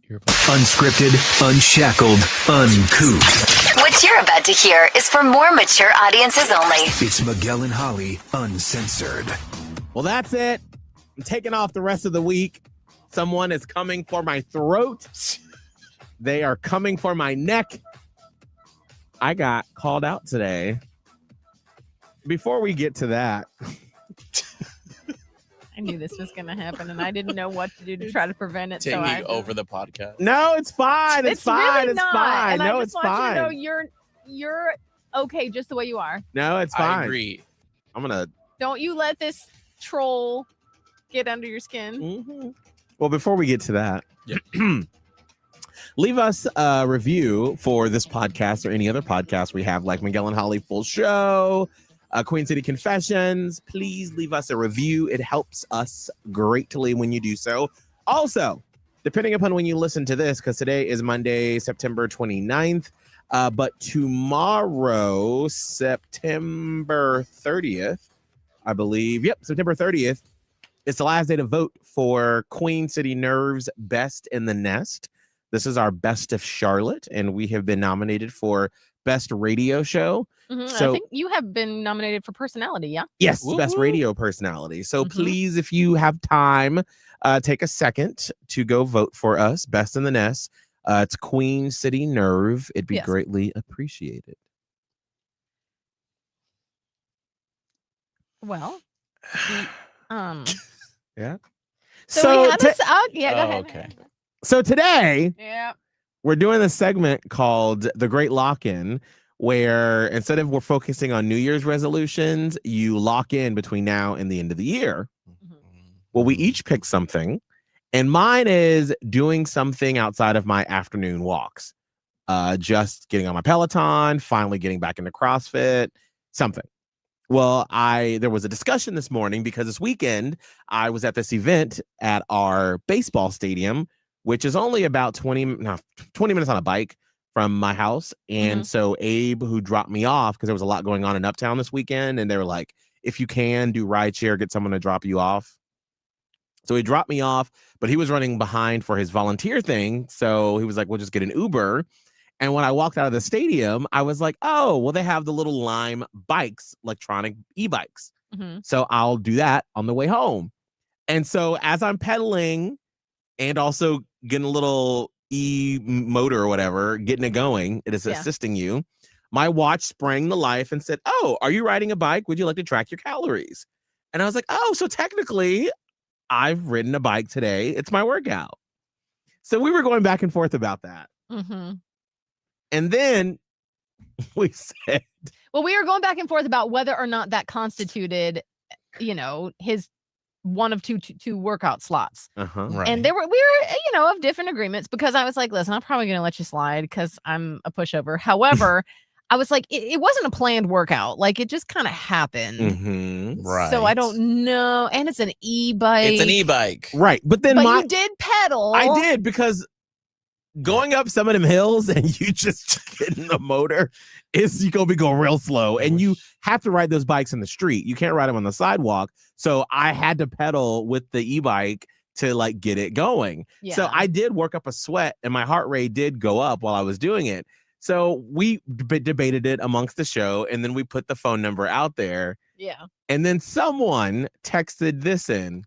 Unscripted, unshackled, uncouth. What you're about to hear is for more mature audiences only. It's Miguel and Holly, Uncensored. Well, that's it. I'm taking off the rest of the week. Someone is coming for my throat. They are coming for my neck. I got called out today. Before we get to that, I knew this was going to happen, and I didn't know what to do to try to prevent it. Taking over the podcast. no, it's fine. It's fine. Really it's not. fine. And No, I it's just want fine. you to know you're okay just the way you are. No, it's fine. I agree. I'm gonna. Don't you let this troll get under your skin. Mm-hmm. Well, before we get to that, Yep. leave us a review for this podcast or any other podcast we have, like Miguel and Holly Full Show, Queen City Confessions. Please leave us a review. It helps us greatly when you do so. Also, depending upon when you listen to this, because today is Monday, September 29th, but tomorrow, September 30th, I believe. Yep, September 30th. It's the last day to vote for Queen City Nerve's Best in the Nest. This is our Best of Charlotte, and we have been nominated for Best Radio Show. Mm-hmm. So, I think you have been nominated for personality, yeah? yes, Woo-hoo. Best Radio Personality. So Mhm. please, if you have time, take a second to go vote for us, Best in the Nest. It's Queen City Nerve. It'd be Yes. greatly appreciated. Well, Yeah. so we had ta- this out. Yeah, go Oh, ahead. okay. so today, Yeah. we're doing a segment called The Great Lock-In, where instead of we're focusing on New Year's resolutions, you lock in between now and the end of the year. Well, we each pick something, and mine is doing something outside of my afternoon walks. Just getting on my Peloton, finally getting back into CrossFit, something. Well, there was a discussion this morning because this weekend I was at this event at our baseball stadium, which is only about 20 minutes on a bike from my house. And so Abe, who dropped me off, because there was a lot going on in Uptown this weekend, and they were like, if you can do rideshare, get someone to drop you off. So he dropped me off, but he was running behind for his volunteer thing. So he was like, we'll just get an Uber. And when I walked out of the stadium, I was like, oh, well, they have the little Lime bikes, electronic e-bikes. Mhm. So I'll do that on the way home. And so as I'm pedaling and also getting a little e-motor or whatever, getting it going, it is Yeah. assisting you. My watch sprang to life and said, oh, are you riding a bike? Would you like to track your calories? And I was like, oh, so technically I've ridden a bike today. It's my workout. So we were going back and forth about that. Mm-hmm. And then we said, Well, we were going back and forth about whether or not that constituted, his one of two workout slots. Right. And we were, of different agreements, because I was like, listen, I'm probably going to let you slide because I'm a pushover. However, I was like, it wasn't a planned workout. Like, it just kind of happened. mm-hmm. Right. So I don't know. And it's an e-bike. It's an e-bike. Right. But then But you did pedal. I did, because going up some of them hills and you just getting the motor you gonna be going real slow, and you have to ride those bikes in the street. You can't ride them on the sidewalk. So I had to pedal with the e-bike to get it going. Yeah. So I did work up a sweat, and my heart rate did go up while I was doing it. So we debated it amongst the show, and then we put the phone number out there. Yeah. And then someone texted this in.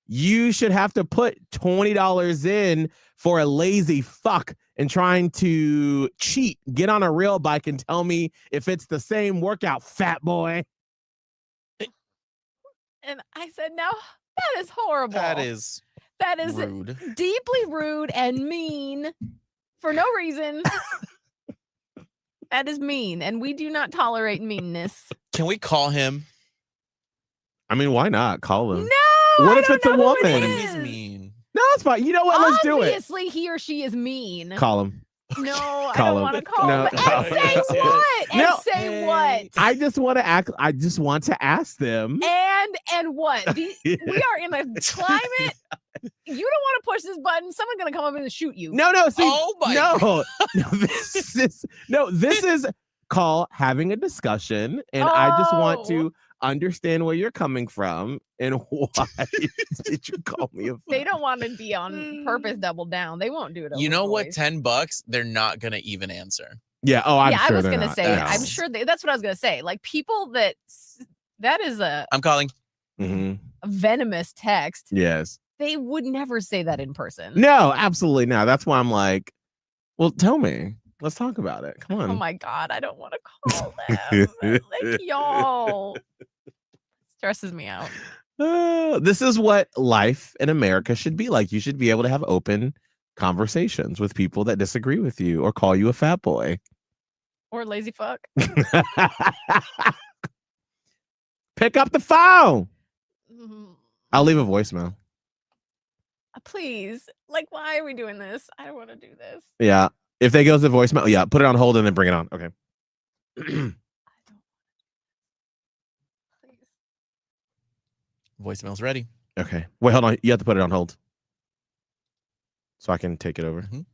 You should have to put $20 in for a lazy fuck and trying to cheat. Get on a real bike and tell me if it's the same workout, fat boy. And I said, no, that is horrible. That is rude. Deeply rude and mean for no reason. That is mean, and we do not tolerate meanness. Can we call him? I mean, why not? Call him. No, What I if don't it's a know who woman? it What if he's is. mean? No, it's fine. You know what? Let's do it. Obviously, he or she is mean. Call him. No, I Call don't him. want to call No, him. call And him. say Yes, yes. what? And No. say what? I just want to ask them. And what? We are in a climate. You don't want to push this button. Someone's gonna come up and shoot you. No, see, Oh my no, this is called having a discussion, and I just want to understand where you're coming from and why did you call me a They don't want to be on purpose double down. They won't do it. You know what? voice. $10, they're not gonna even answer. Yeah. Oh, I'm yeah, sure I was they're gonna not. say. No. I'm sure that's what I was gonna say. Like people that is a I'm calling. Mhm. venomous text. Yes. They would never say that in person. No, absolutely not. That's why I'm like, well, tell me. Let's talk about it. Come on. Oh my God, I don't want to call them. Like y'all. Stresses me out. This is what life in America should be like. You should be able to have open conversations with people that disagree with you or call you a fat boy. Or lazy fuck. Pick up the phone. Mhm. I'll leave a voicemail. Please. Like, why are we doing this? I don't want to do this. Yeah. If they go to the voicemail, yeah, put it on hold and then bring it on. Okay. Please. Voicemail's ready. Okay. Wait, hold on. You have to put it on hold. So I can take it over. Mhm.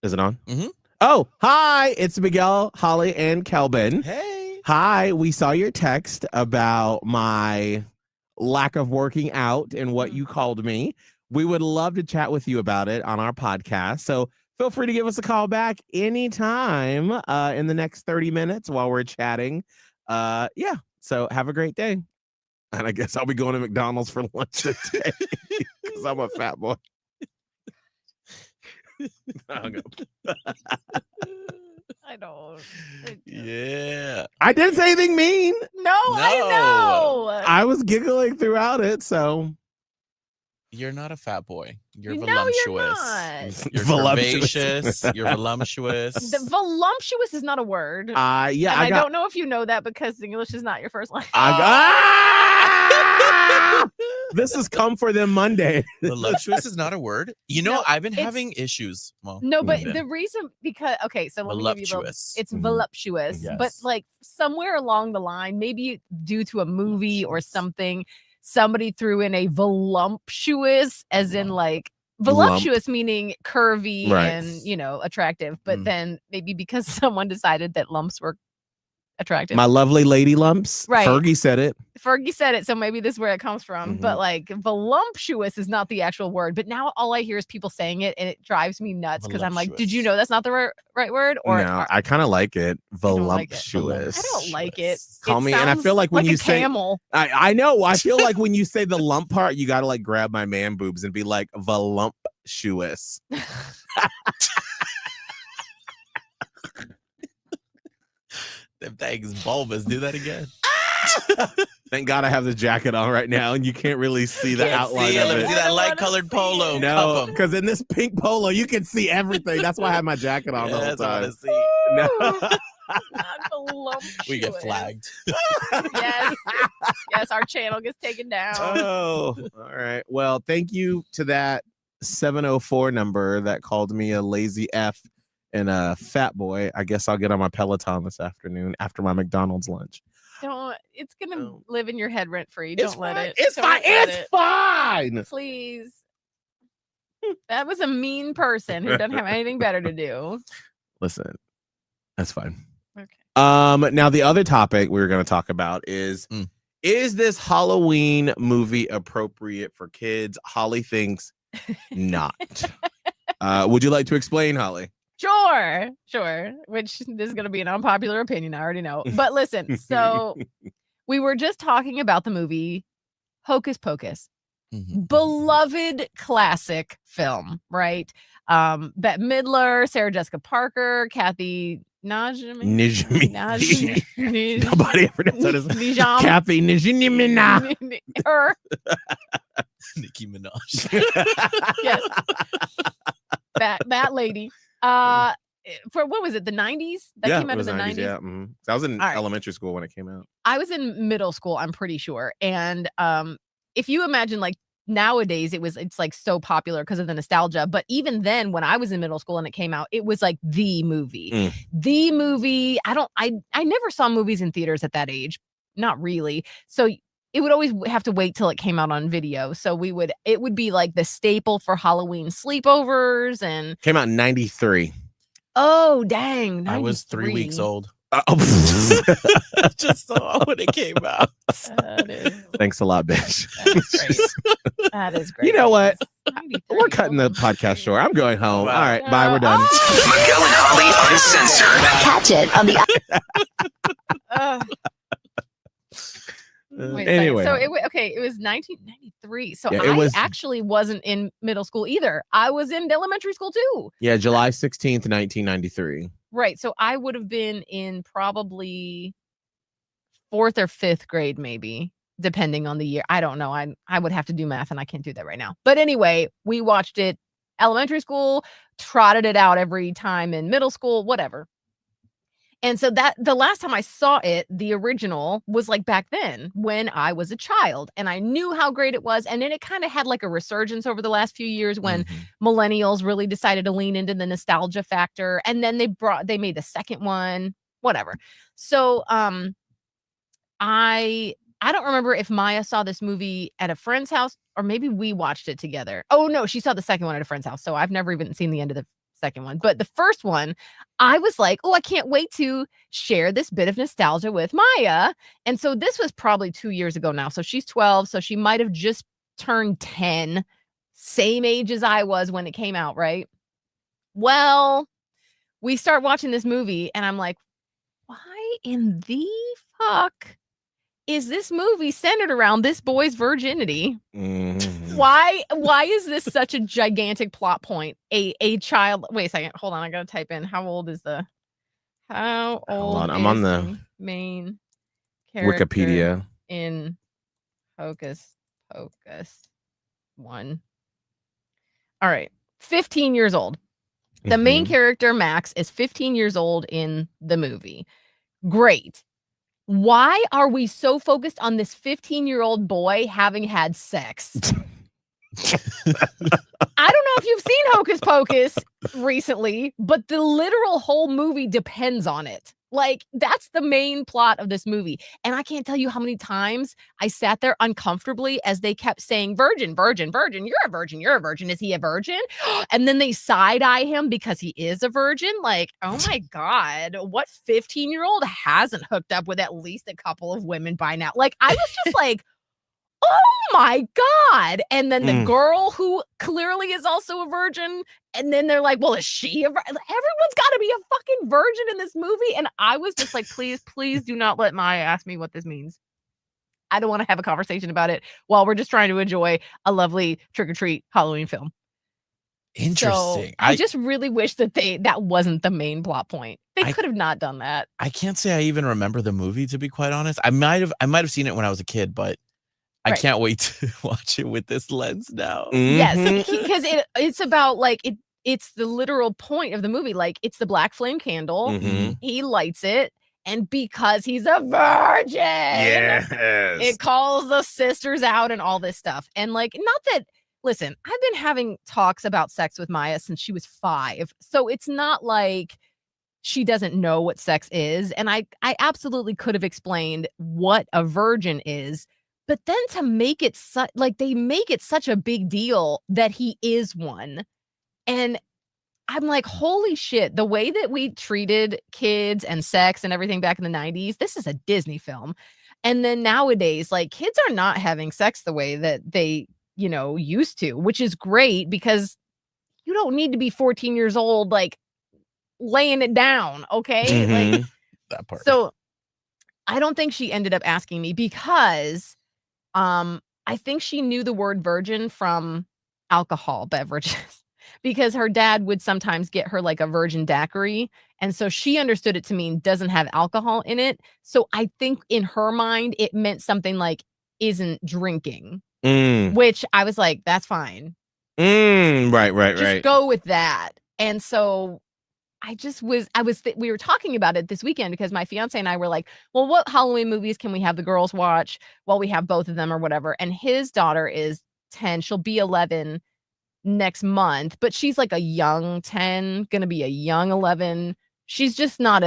Is it on? Mhm. Oh, hi. It's Miguel, Holly, and Kelvin. Hey. Hi. We saw your text about my lack of working out and what you called me. We would love to chat with you about it on our podcast. So feel free to give us a call back anytime in the next 30 minutes while we're chatting. Yeah. So have a great day. And I guess I'll be going to McDonald's for lunch today because I'm a fat boy. I hung up. I don't. Yeah. I didn't say anything mean. No, I know. I was giggling throughout it. So You're not a fat boy. You're No, voluptuous. you're not. You're Voluptuous. curvaceous. You're voluptuous. The voluptuous is not a word. yeah, and I got. don't know if you know that because English is not your first language. This has come for them Monday. Voluptuous is not a word. You know, No, I've been it's- having issues. Well, No, but been. the reason because okay, so let me give you a little, Voluptuous. it's Mhm. voluptuous, but Yes. like somewhere along the line, maybe due to a movie or something, somebody threw in a voluptuous, as in like voluptuous meaning curvy Right. and attractive. But Mm. then maybe because someone decided that lumps were attractive. My lovely lady lumps. Right. Fergie said it. Fergie said it, so maybe this is where it comes from. Mhm. But like voluptuous is not the actual word. But now all I hear is people saying it, and it drives me nuts because I'm like, did you know that's not the right word? Or No, I kind of like it. don't like it. Voluptuous. I don't like it. Call It me, and I feel sounds like when a you say, camel. I know. I feel like when you say the lump part, you got to like grab my man boobs and be like voluptuous. Them things bulbous. Do that again. Thank God I have the jacket on right now, and you can't really see the Can't outline See, of let me it. see I that don't light wanna colored see polo. it. No, Cup 'em. because in this pink polo, you can see everything. That's why I have my jacket on the whole Yes, I time. want to see. No. Not voluptuous. We get flagged. Yes. Yes, our channel gets taken down. Oh, all right. Well, thank you to that 704 number that called me a lazy F and a fat boy. I guess I'll get on my Peloton this afternoon after my McDonald's lunch. Don't. It's gonna No. live in your head rent free. It's Don't let fine. it. It's Don't fine. let It's it. fine. Please. That was a mean person who doesn't have anything better to do. Listen, that's fine. Okay. Now the other topic we were going to talk about is this Halloween movie appropriate for kids? Holly thinks not. Would you like to explain, Holly? Sure. Which this is going to be an unpopular opinion. I already know. But listen, so we were just talking about the movie Hocus Pocus. Mhm. Beloved classic film, right? Bette Midler, Sarah Jessica Parker, Kathy Najimy. Nijmi. Nobody ever knows how to say Nijam. Kathy Nijimina. Her. Nicki Minaj. Yes. That lady. For what was it? The 90s? That Yeah, came it out was in the 90s. Yeah, I was in All right. elementary school when it came out. I was in middle school, I'm pretty sure. And if you imagine like nowadays it's like so popular because of the nostalgia. But even then, when I was in middle school and it came out, it was like the movie. The movie. I never saw movies in theaters at that age. Not really. So it would always have to wait till it came out on video. So it would be like the staple for Halloween sleepovers and Came out in 93. oh dang. I was 3 weeks 93. old. Just saw when it came out. That is, Thanks a lot, bitch. that is great. That is great. You know what? 93. We're cutting the podcast short. I'm going home. Wow. All right, bye. We're done. Miguel and Holly Uncensored. Catch it on the Wait a second. Anyway, So it was 1993. So Yeah, it I was- actually wasn't in middle school either. I was in elementary school too. yeah, July 16th, 1993. Right. So I would have been in probably 4th or 5th grade, maybe, depending on the year. I don't know. I would have to do math and I can't do that right now. But anyway, we watched it elementary school, trotted it out every time in middle school, whatever. And so that the last time I saw it, the original was like back then when I was a child and I knew how great it was. And then it kind of had like a resurgence over the last few years when millennials really decided to lean into the nostalgia factor. And then they made the second one, whatever. So I don't remember if Maya saw this movie at a friend's house or maybe we watched it together. Oh no, she saw the second one at a friend's house. So I've never even seen the end of the second one. But the first one, I was like, oh, I can't wait to share this bit of nostalgia with Maya. And so this was probably 2 years ago now. So she's 12. So she might have just turned 10, same age as I was when it came out, right? Well, we start watching this movie and I'm like, why in the fuck is this movie centered around this boy's virginity? Mhm. Why is this such a gigantic plot point? A child. Wait a second. Hold on. I gotta type in how old is the I'm on the main character Wikipedia. in Hocus Pocus 1. All right. 15 years old. The main Mhm. character, Max, is 15 years old in the movie. Great. Why are we so focused on this 15-year-old boy having had sex? I don't know if you've seen Hocus Pocus recently, but the literal whole movie depends on it. Like, that's the main plot of this movie. And I can't tell you how many times I sat there uncomfortably as they kept saying, virgin, virgin, virgin, you're a virgin, you're a virgin. Is he a virgin? And then they side-eye him because he is a virgin. Like, oh my God, what 15-year-old hasn't hooked up with at least a couple of women by now? Like, I was just like, oh my God. And then the girl who clearly is also a virgin. And then they're like, well, is she a virgin? Everyone's got to be a fucking virgin in this movie. And I was just like, please do not let Maya ask me what this means. I don't want to have a conversation about it while we're just trying to enjoy a lovely trick-or-treat Halloween film. Interesting. So I just really wish that that wasn't the main plot point. They could have not done that. I can't say I even remember the movie, to be quite honest. I might have seen it when I was a kid, but I can't wait to watch it with this lens now. Yes, because it's about like it's the literal point of the movie. Like, it's the black flame candle. Mhm. He lights it, and because he's a virgin, Yes. it calls the sisters out and all this stuff. And like, not that. Listen, I've been having talks about sex with Maya since she was 5, so it's not like she doesn't know what sex is. And I absolutely could have explained what a virgin is. But then to make it they make it such a big deal that he is one. And I'm like, holy shit, the way that we treated kids and sex and everything back in the 90s, this is a Disney film. And then nowadays, like, kids are not having sex the way that they, used to, which is great because you don't need to be 14 years old, like, laying it down. Okay. Like, That part. so I don't think she ended up asking me because I think she knew the word virgin from alcohol beverages because her dad would sometimes get her like a virgin daiquiri. And so she understood it to mean doesn't have alcohol in it. So I think in her mind, it meant something like isn't drinking, which I was like, that's fine. Right. Just go with that. And so we were talking about it this weekend because my fiance and I were like, well, what Halloween movies can we have the girls watch while we have both of them or whatever? And his daughter is 10. She'll be 11 next month, but she's like a young 10, gonna be a young 11. She's just not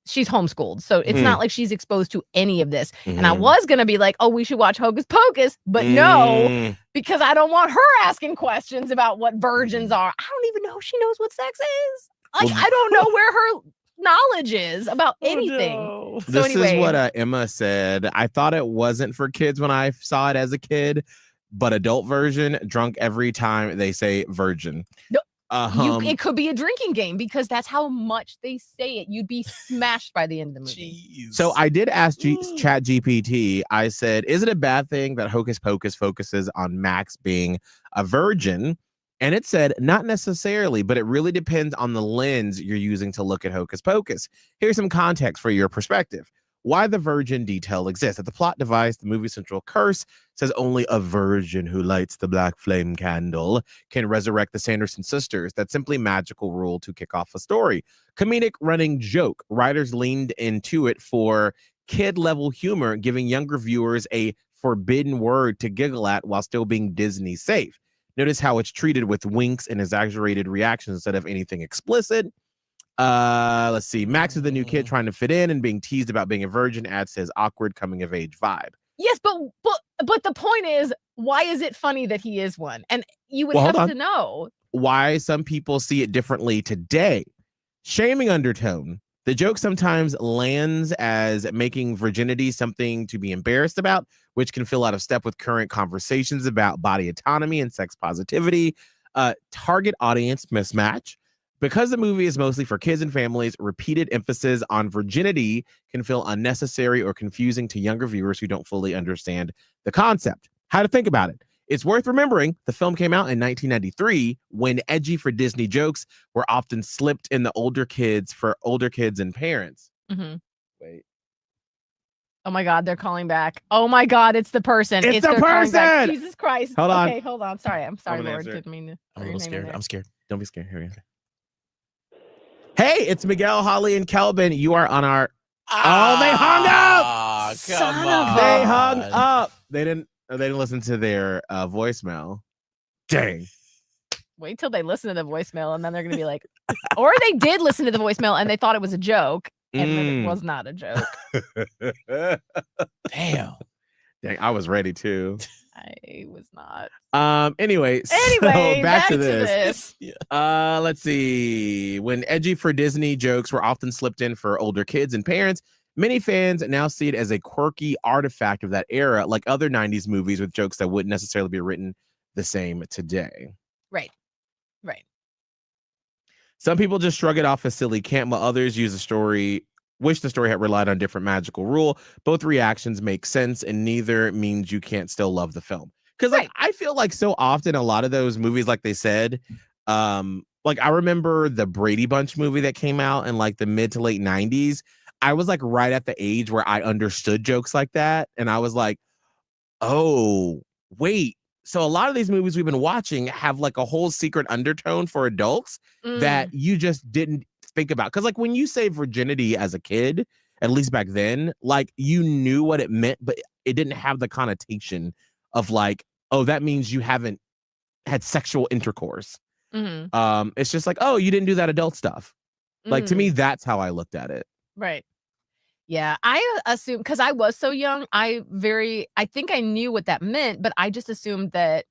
she's homeschooled. So it's not like she's exposed to any of this. And I was gonna be like, oh, we should watch Hocus Pocus, but no, because I don't want her asking questions about what virgins are. I don't even know if she knows what sex is. Like, I don't know where knowledge is about anything. no. So This anyway, is what Emma said. I thought it wasn't for kids when I saw it as a kid, but adult version, drunk every time they say virgin. No, Um, it could be a drinking game because that's how much they say it. You'd be smashed by the end of the movie. Jeez. So I did ask Chat GPT. I said, is it a bad thing that Hocus Pocus focuses on Max being a virgin? And it said, not necessarily, but it really depends on the lens you're using to look at Hocus Pocus. Here's some context for your perspective. Why the virgin detail exists. At the plot device, the movie's central curse says only a virgin who lights the black flame candle can resurrect the Sanderson sisters. That's simply magical rule to kick off a story. Comedic running joke. Writers leaned into it for kid-level humor, giving younger viewers a forbidden word to giggle at while still being Disney safe. Notice how it's treated with winks and exaggerated reactions instead of anything explicit. Let's see. Max is the new kid trying to fit in and being teased about being a virgin adds to his awkward coming of age vibe. Yes, but the point is, why is it funny that he is one? And you would have to know why some people see it differently today. Shaming undertone. The joke sometimes lands as making virginity something to be embarrassed about, which can feel out of step with current conversations about body autonomy and sex positivity. Target audience mismatch. Because the movie is mostly for kids and families, repeated emphasis on virginity can feel unnecessary or confusing to younger viewers who don't fully understand the concept. How to think about it. It's worth remembering the film came out in 1993 when edgy for Disney jokes were often slipped in the older kids for older kids and parents. Mm-hmm. Wait. Oh my God, they're calling back. Oh my God, it's the person. It's the person. Jesus Christ. Hold on. Okay, hold on. Sorry, I'm sorry, I'm gonna Lord. answer it. Didn't mean to. I'm a little scared. I'm scared. Don't be scared. Here we go. Hey, it's Miguel, Holly, and Kelvin. You are on our. Oh, they hung up. Come on. They hung up. They didn't listen to their voicemail. Dang. Wait till they listen to the voicemail, and then they're gonna be like, or they did listen to the voicemail and they thought it was a joke, and then it was not a joke. Damn. Dang, I was ready too. I was not. Anyway, so back to this. Let's see. When edgy for Disney jokes were often slipped in for older kids and parents, many fans now see it as a quirky artifact of that era, like other 90s movies with jokes that wouldn't necessarily be written the same today. Right. Some people just shrug it off as silly camp, while others wish the story had relied on different magical rule. Both reactions make sense, and neither means you can't still love the film. Because I feel like so often a lot of those movies, like they said, like I remember the Brady Bunch movie that came out in like the mid to late 90s. I was like right at the age where I understood jokes like that. And I was like, oh, wait. So a lot of these movies we've been watching have like a whole secret undertone for adults that you just didn't think about. Because like when you say virginity as a kid, at least back then, like you knew what it meant, but it didn't have the connotation of like, oh, that means you haven't had sexual intercourse. It's just like, oh, you didn't do that adult stuff. Like to me, that's how I looked at it. Right. Yeah, I assume because I was so young, I think I knew what that meant, but I just assumed that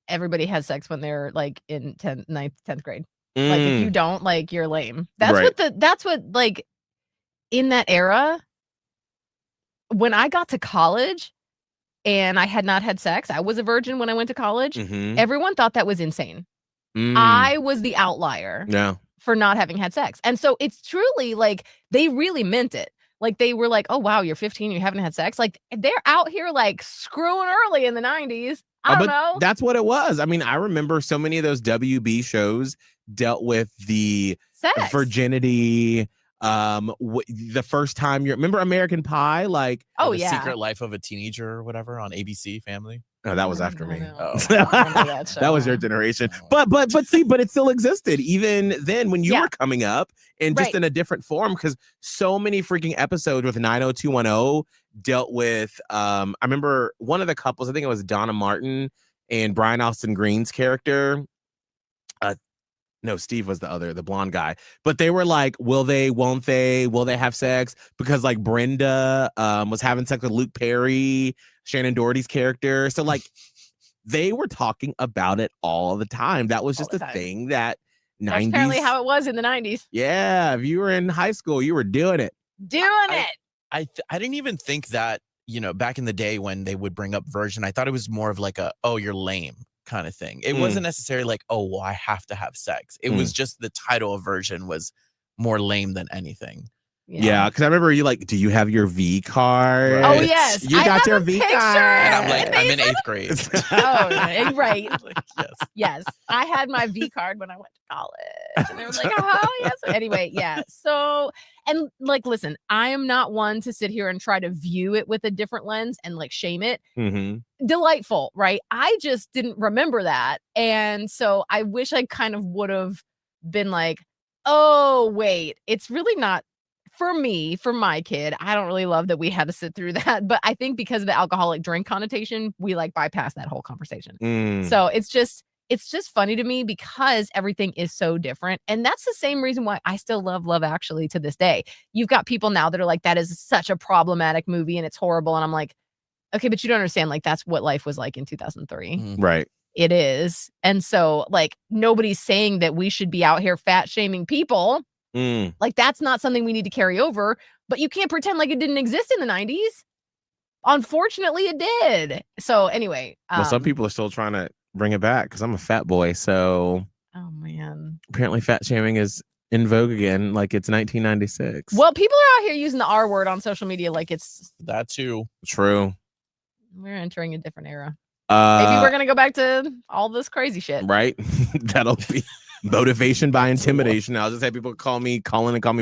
everybody has sex when they're like in 9th, 10th grade. Like if you don't, like you're lame. That's what like in that era, when I got to college and I had not had sex, I was a virgin when I went to college. Everyone thought that was insane. I was the outlier. For not having had sex. And so it's truly like they really meant it. Like they were like, oh wow, you're 15, you haven't had sex. Like they're out here like screwing early in the 90s. I don't know. That's what it was. I mean, I remember so many of those WB shows dealt with the sex. Virginity. The first time you remember American Pie, like The Secret Life of a Teenager or whatever on ABC Family. No, that was after me. That was your generation. But it still existed even then when you were coming up and just in a different form, because so many freaking episodes with 90210 dealt with I remember one of the couples, I think it was Donna Martin and Brian Austin Green's character. No, Steve was the blonde guy. But they were like, will they, won't they, will they have sex? Because like Brenda was having sex with Luke Perry, Shannon Doherty's character. So like they were talking about it all the time. That was just a thing that That's apparently how it was in the 90s. Yeah, if you were in high school, you were doing it. I didn't even think that, back in the day when they would bring up virgin, I thought it was more of like oh, you're lame kind of thing. It wasn't necessarily like, oh, well, I have to have sex. It was just the title of virgin was more lame than anything. Yeah, because I remember you like, do you have your V card? Oh, yes. You got your V card. And I'm like, I'm in 8th grade. Oh, right. Like, yes. Yes. I had my V card when I went to college. And they were like, oh, yes. Anyway, yeah. So, and like, listen, I am not one to sit here and try to view it with a different lens and like shame it. Delightful, right? I just didn't remember that. And so I wish I kind of would have been like, oh, wait, it's really not. For me, for my kid, I don't really love that we had to sit through that. But I think because of the alcoholic drink connotation, we like bypass that whole conversation. So it's just funny to me because everything is so different. And that's the same reason why I still love Love Actually to this day. You've got people now that are like, that is such a problematic movie and it's horrible. And I'm like, okay, but you don't understand. Like, that's what life was like in 2003. Right. It is. And so like, nobody's saying that we should be out here fat shaming people. Like, that's not something we need to carry over, but you can't pretend like it didn't exist in the 90s. Unfortunately, it did. So anyway. Well, some people are still trying to bring it back because I'm a fat boy. So oh, man. Apparently fat shaming is in vogue again, like it's 1996. Well, people are out here using the R word on social media like it's that too. True. We're entering a different era. Maybe we're gonna go back to all this crazy shit. Right? That'll be motivation by intimidation. I'll just have people call me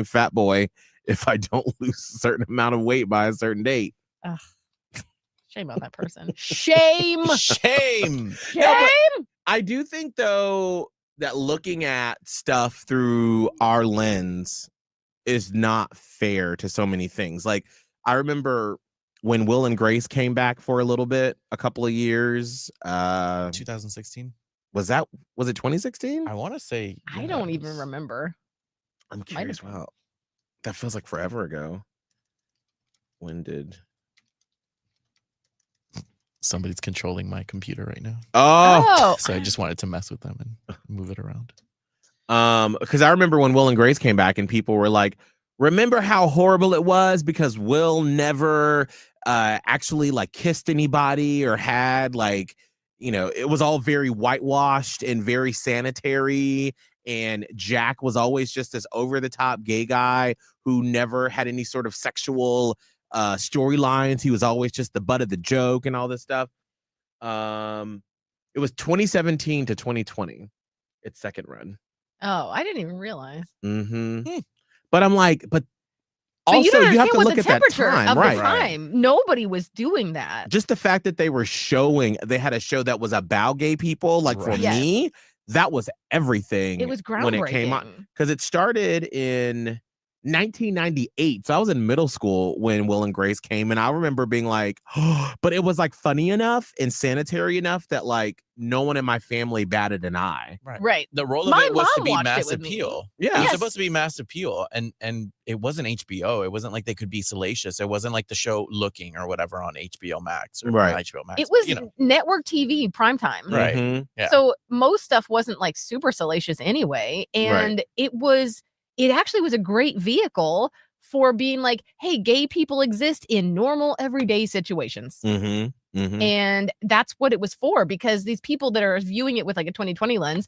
fat boy if I don't lose a certain amount of weight by a certain date. Ugh. Shame on that person. Shame. No, I do think though that looking at stuff through our lens is not fair to so many things. Like, I remember when Will and Grace came back for a little bit, a couple of years. 2016. Was it 2016? I want to say. I don't even remember. I'm curious. Wow, that feels like forever ago. When did? Somebody's controlling my computer right now. Oh. So I just wanted to mess with them and move it around. Because I remember when Will and Grace came back and people were like, remember how horrible it was because Will never actually like kissed anybody or had like, it was all very whitewashed and very sanitary. And Jack was always just this over the top gay guy who never had any sort of sexual storylines. He was always just the butt of the joke and all this stuff. It was 2017 to 2020. Its second run. Oh, I didn't even realize. But I'm like, but also you have to look at that time, right? Right. Nobody was doing that. Just the fact that they had a show that was about gay people. Like for me, that was everything. It was groundbreaking when it came on because it started in 1998. So I was in middle school when Will and Grace came, and I remember being like, oh, but it was like funny enough and sanitary enough that like no one in my family batted an eye. Right. The role of it was to be mass appeal. Yeah. It was supposed to be mass appeal, and it wasn't HBO. It wasn't like they could be salacious. It wasn't like the show Looking or whatever on HBO Max or HBO Max. It was network TV primetime. Right. Yeah. So most stuff wasn't like super salacious anyway, and it actually was a great vehicle for being like, hey, gay people exist in normal everyday situations. And that's what it was for, because these people that are viewing it with like a 2020 lens,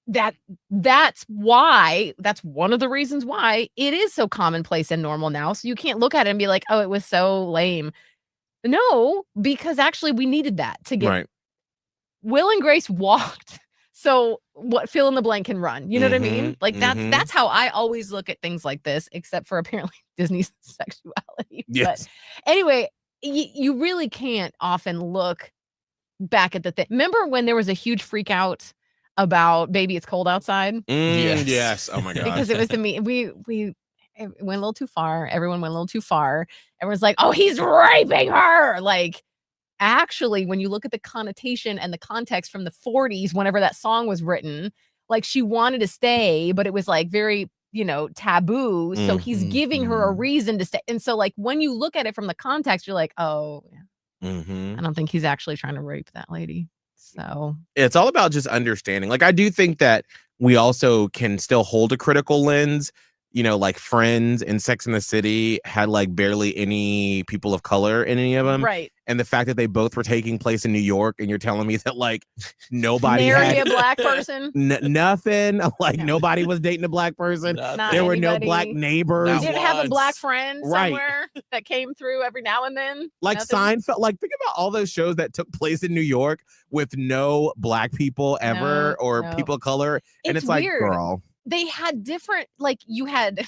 that's one of the reasons why it is so commonplace and normal now. So you can't look at it and be like, oh, it was so lame. No, because actually we needed that to get Will and Grace walked. So what fill in the blank can run, you know what I mean? Like that's how I always look at things like this, except for apparently Disney's sexuality. Yes. But anyway, you really can't often look back at the thing. Remember when there was a huge freak out about Baby It's Cold Outside? Yes. Oh my God. Because it was it went a little too far. Everyone went a little too far. Everyone's like, oh, he's raping her. Like, actually, when you look at the connotation and the context from the 40s, whenever that song was written, like she wanted to stay, but it was like very, taboo. So he's giving her a reason to stay. And so like when you look at it from the context, you're like, oh, I don't think he's actually trying to rape that lady. So it's all about just understanding. Like, I do think that we also can still hold a critical lens. You know, like Friends and Sex and the City had like barely any people of color in any of them. Right. And the fact that they both were taking place in New York, and you're telling me that like nobody Nary had a black person. nothing, like No. nobody was dating a black person. Not There were no anybody. black neighbors. You Not didn't have a black once. friend Right. somewhere that came through every now and then. Like Nothing? Seinfeld, like think about all those shows that took place in New York with no black people ever or no. people of color. And it's like, weird. girl. They had different, like you had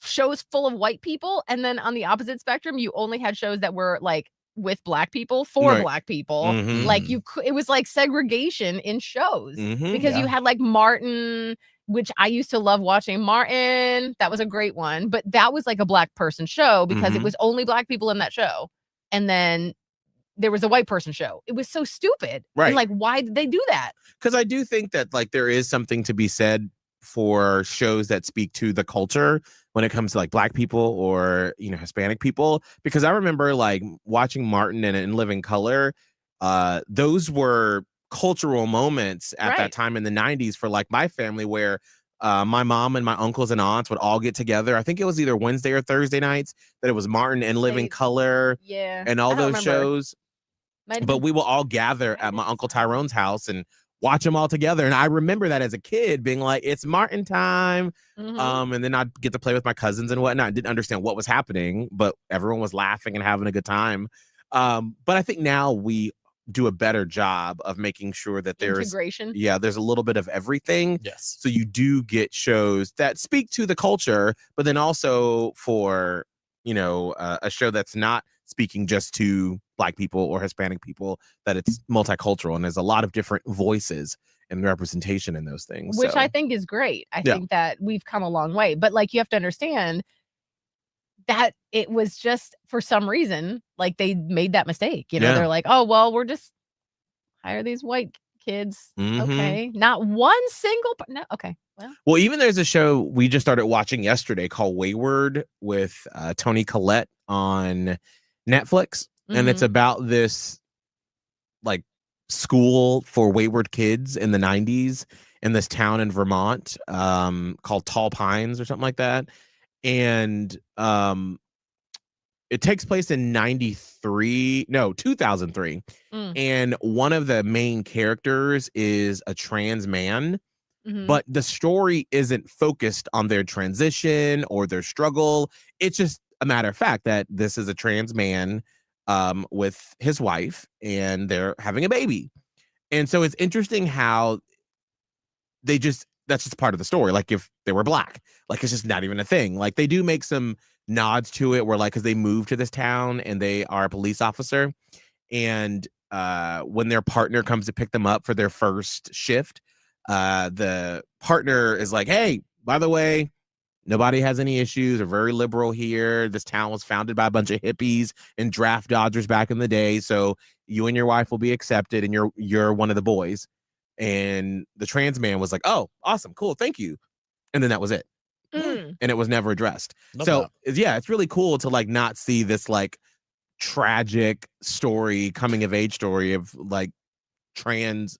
shows full of white people, and then on the opposite spectrum, you only had shows that were like with black people for Right. black people. Mhm. Like it was like segregation in shows Mhm. because you had like Martin, which I used to love watching Martin. That was a great one, but that was like a black person show because it Mhm. was only black people in that show. And then there was a white person show. It was so stupid. Right. And like, why did they do that? Because I do think that like there is something to be said for shows that speak to the culture when it comes to like black people or, you know, Hispanic people. Because I remember like watching Martin and In Living Color. Those were cultural moments at that Right. time in the 90s for like my family, where my mom and my uncles and aunts would all get together. I think it was either Wednesday or Thursday nights that it was Martin and Living They- Color Yeah. and all I don't those remember. shows. Might have But been- we will all gather at my Uncle Tyrone's house and watch them all together. And I remember that as a kid being like, it's Martin time. Mhm. And then I'd get to play with my cousins and whatnot. I didn't understand what was happening, but everyone was laughing and having a good time. But I think now we do a better job of making sure that there's Integration. there's a little bit of everything. Yes. So you do get shows that speak to the culture, but then also for, you know, a show that's not speaking just to black people or Hispanic people, that it's multicultural and there's a lot of different voices and representation in those things. Which So, I think is great. I Yeah. think that we've come a long way. But like you have to understand that it was just for some reason, like they made that mistake. You know, Yeah. they're like, oh, well, we're just hire these white kids. Mhm. Okay. Not one single no, okay. Well, even there's a show we just started watching yesterday called Wayward with Toni Collette on Netflix. And it's mhm. about this like school for wayward kids in the 90s in this town in Vermont called Tall Pines or something like that. And it takes place in 2003. Mm. And one of the main characters is a trans man, Mhm. but the story isn't focused on their transition or their struggle. It's just a matter of fact that this is a trans man with his wife and they're having a baby. And so it's interesting how that's just part of the story. Like if they were black, like it's just not even a thing. Like they do make some nods to it where like, cause they moved to this town and they are a police officer. And when their partner comes to pick them up for their first shift, the partner is like, hey, by the way, nobody has any issues. They're very liberal here. This town was founded by a bunch of hippies and draft dodgers back in the day. So you and your wife will be accepted and you're one of the boys. And the trans man was like, oh, awesome, cool, thank you. And then that was it. Mm. And it was never addressed. Love So that. yeah, it's really cool to like not see this like tragic story, coming of age story of like trans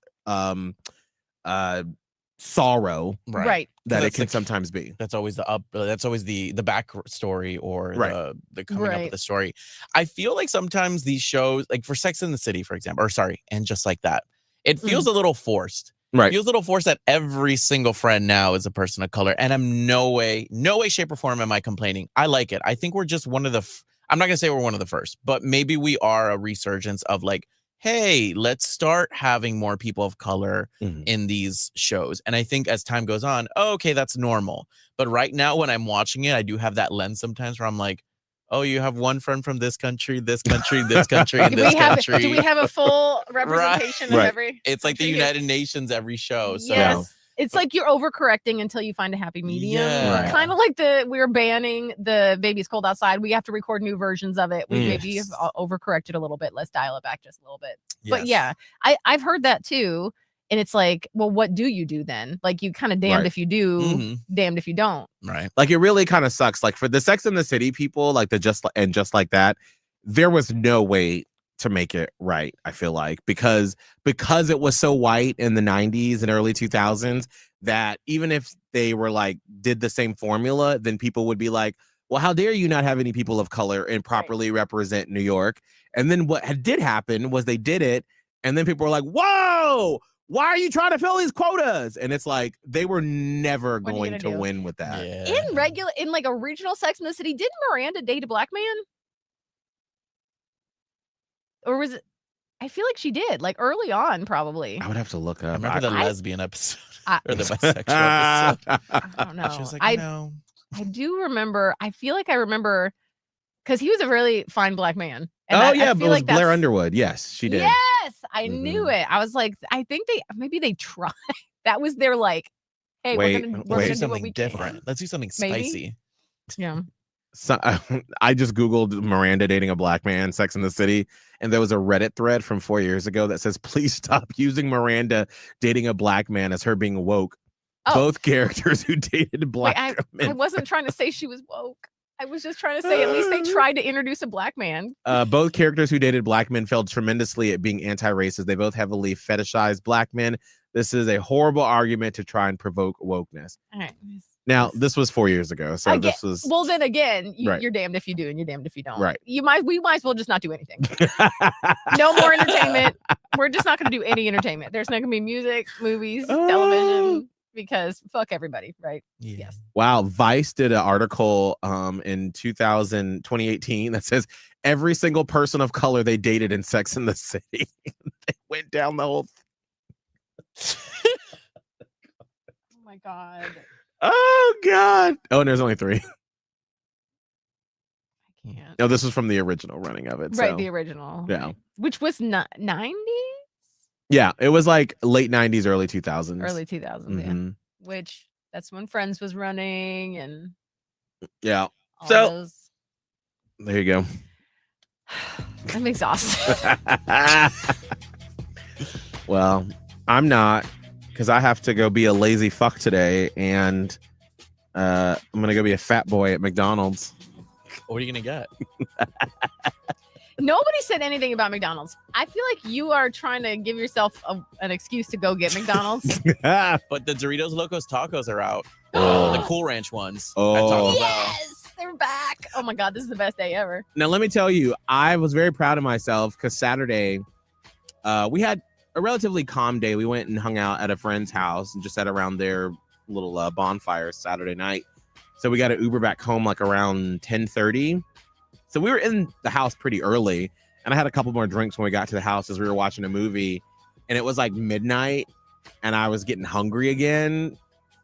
sorrow Right. that it That's can the- sometimes be. That's always that's always the back story or Right. the coming up Right. with the story. I feel like sometimes these shows, like for Sex and the City, for example, or sorry, and Just Like That, it feels a little forced. Right. It feels a little forced that every single friend now is a person of color, and I'm no way, shape, or form am I complaining. I like it. I think we're just one of the. I'm not gonna say we're one of the first, but maybe we are a resurgence of like, hey, let's start having more people of color Mhm. in these shows. And I think as time goes on, okay, that's normal. But right now, when I'm watching it, I do have that lens sometimes where I'm like, oh, you have one friend from this country, this country, this country, and Do this we have country. do we have a full representation of Right. every It's like the country here? United Nations every show. So Yes. It's like you're overcorrecting until you find a happy medium. Yeah. Right. Kind of like we're banning the Baby's Cold Outside. We have to record new versions of it. We maybe Yes. have overcorrected a little bit. Let's dial it back just a little bit. But yes. yeah, I've heard that too. And it's like, well, what do you do then? Like you kind of damned Right. if you do, Mhm. damned if you don't. Right. Like it really kind of sucks. Like for the Sex and the City people, like just like that, there was no way to make it right, I feel like, because it was so white in the 90s and early 2000s that even if they were like did the same formula, then people would be like, well, how dare you not have any people of color and properly represent New York? And then what did happen was they did it, and then people were like, whoa, why are you trying to fill these quotas? And it's like they were never going to win with that. In like original Sex and the City, didn't Miranda date a black man? Or was it? I feel like she did, like early on, probably. I would have to look up. I remember the lesbian episode or the bisexual episode. I don't know. She was like, no. I do remember. I feel like I remember because he was a really fine black man. And I but feel it was like Blair Underwood. Yes, she did. Yes, I knew it. I was like, I think they tried. That was their like, hey, we're gonna do something different. Let's do something spicy. Yeah. So, I just Googled Miranda dating a black man, Sex and the City, and there was a Reddit thread from 4 years ago that says, please stop using Miranda dating a black man as her being woke. Oh. Both characters who dated black men. I wasn't trying to say she was woke. I was just trying to say at least they tried to introduce a black man. Both characters who dated black men failed tremendously at being anti-racist. They both heavily fetishized black men. This is a horrible argument to try and provoke wokeness. All right. Now, this was 4 years ago, so this was... Well, then again, you're damned if you do and you're damned if you don't. Right. We might as well just not do anything. No more entertainment. We're just not going to do any entertainment. There's not going to be music, movies, television, because fuck everybody, right? Yeah. Yes. Wow. Vice did an article in 2018 that says every single person of color they dated in Sex and the City. They went down the whole Oh my God. Oh God. Oh, and there's only 3. I can't. No, this was from the original running of it. Right, so. the original. Yeah. Right. Which was 90s? Yeah, it was like late 90s, early 2000s. Early 2000s, yeah. Which that's when Friends was running and yeah. So those... there you go. I'm exhausted. Well, I'm not, because I have to go be a lazy fuck today, and I'm gonna go be a fat boy at McDonald's. What are you gonna get? Nobody said anything about McDonald's. I feel like you are trying to give yourself an excuse to go get McDonald's. But the Doritos Locos Tacos are out. The Cool Ranch ones. Oh, yes, they're back. Oh my God, this is the best day ever. Now, let me tell you, I was very proud of myself because Saturday, we had a relatively calm day. We went and hung out at a friend's house and just sat around their little bonfire Saturday night. So we got an Uber back home like around 10:30. So we were in the house pretty early, and I had a couple more drinks when we got to the house as we were watching a movie, and it was like midnight, and I was getting hungry again,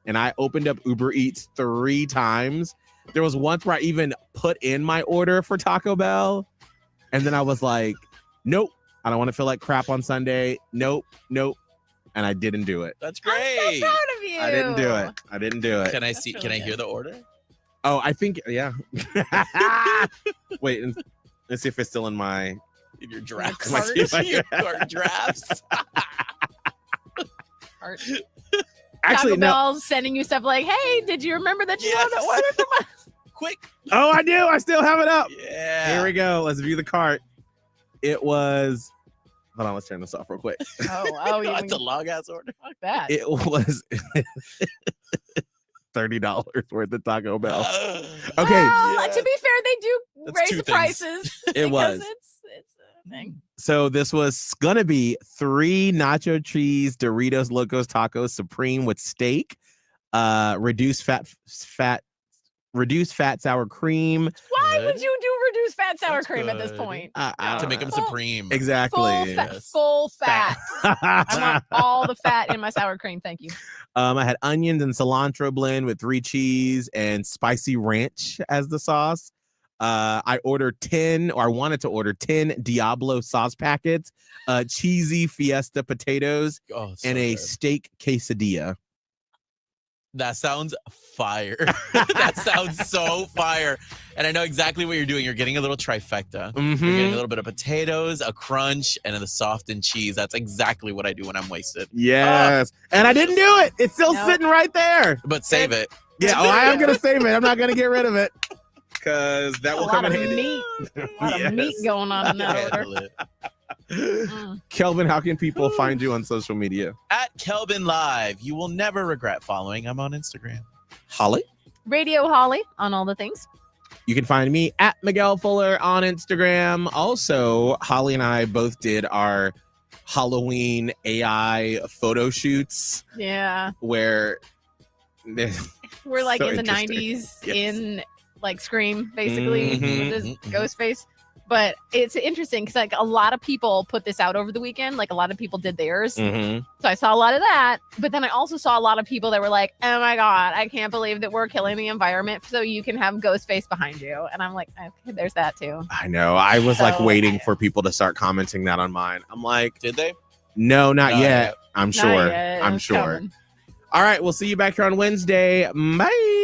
and I opened up Uber Eats 3 times. There was once where I even put in my order for Taco Bell, and then I was like, nope, I don't want to feel like crap on Sunday. Nope. And I didn't do it. That's great. I'm so proud of you. I didn't do it. Can I see? Can I hear the order? Oh, I think, yeah. Wait, let's see if it's still in my... In your drafts. Your drafts. Actually, Taco no. Bell's sending you stuff like, hey, did you remember that you want to order from us? Quick. Oh, I do. I still have it up. Yeah. Here we go. Let's view the cart. It was... Hold on, let's turn this off real quick. Oh, That's a long ass order. Fuck that. It was... $30 worth of Taco Bell. Okay. Well, to be fair, they do raise the prices. It was. It's a thing. So this was gonna be 3 nacho cheese Doritos Locos Tacos Supreme with steak, reduced fat sour cream. Why would you do reduced fat sour cream at this point? To make them supreme. Exactly. Full fat. I want all the fat in my sour cream. Thank you. I had onions and cilantro blend with 3 cheese and spicy ranch as the sauce. I wanted to order 10 Diablo sauce packets, cheesy Fiesta potatoes, and a steak quesadilla. That sounds fire. That sounds so fire. And I know exactly what you're doing. You're getting a little trifecta. Mm-hmm. You're getting a little bit of potatoes, a crunch, and then the softened cheese. That's exactly what I do when I'm wasted. Yes. And I didn't do it. It's still sitting right there. But save it. Yeah. Oh, I am going to save it. I'm not going to get rid of it. because that will a come lot in of handy. meat, a lot of meat Yes. going on in that order. Handle it. Kelvin, how can people find you on social media? At Kelvin Live. You will never regret following. I'm on Instagram. Holly? Radio Holly on all the things. You can find me at Miguel Fuller on Instagram. Also, Holly and I both did our Halloween AI photo shoots Yeah, where we're like So in the interesting. 90s Yes. in like Scream, basically, Mhm. with this ghost face. But it's interesting because like a lot of people put this out over the weekend. Like a lot of people did theirs. Mhm. So I saw a lot of that. But then I also saw a lot of people that were like, oh my God, I can't believe that we're killing the environment so you can have ghost face behind you. And I'm like, okay, there's that too. I know. I was like So, waiting for people to start commenting that on mine. I'm like, Did they? no, not Not yet. yet. I'm Not sure. yet. I'm It's sure. coming. All right, we'll see you back here on Wednesday. Bye.